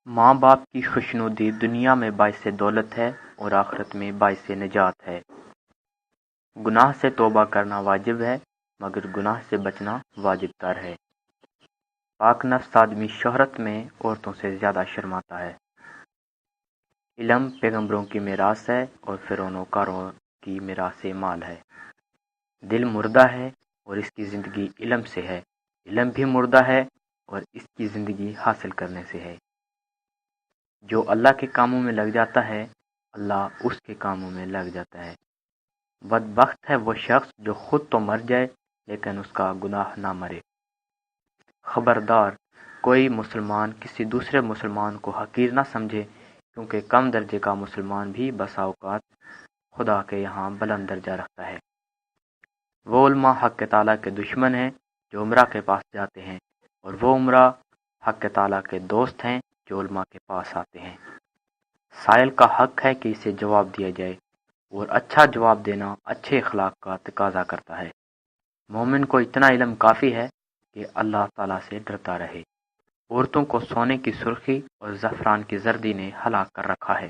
ماں باپ کی خوشنودی دنیا میں باعث دولت ہے اور آخرت میں باعث نجات ہے۔ گناہ سے توبہ کرنا واجب ہے، مگر گناہ سے بچنا واجب تر ہے۔ پاک نفس آدمی شہرت میں عورتوں سے زیادہ شرماتا ہے۔ علم پیغمبروں کی میراث ہے اور فرعون و قارون کی میراث مال ہے۔ دل مردہ ہے اور اس کی زندگی علم سے ہے، علم بھی مردہ ہے اور اس کی زندگی حاصل کرنے سے ہے۔ جو اللہ کے کاموں میں لگ جاتا ہے، اللہ اس کے کاموں میں لگ جاتا ہے۔ بدبخت ہے وہ شخص جو خود تو مر جائے لیکن اس کا گناہ نہ مرے۔ خبردار، کوئی مسلمان کسی دوسرے مسلمان کو حقیر نہ سمجھے، کیونکہ کم درجے کا مسلمان بھی بسا اوقات خدا کے یہاں بلند درجہ رکھتا ہے۔ وہ علماء حق تعالیٰ کے دشمن ہیں جو عمرہ کے پاس جاتے ہیں، اور وہ عمرہ حق تعالیٰ کے دوست ہیں جو علماء کے پاس آتے ہیں۔ سائل کا حق ہے کہ اسے جواب دیا جائے، اور اچھا جواب دینا اچھے اخلاق کا تقاضا کرتا ہے۔ مومن کو اتنا علم کافی ہے کہ اللہ تعالیٰ سے ڈرتا رہے۔ عورتوں کو سونے کی سرخی اور زعفران کی زردی نے ہلاک کر رکھا ہے۔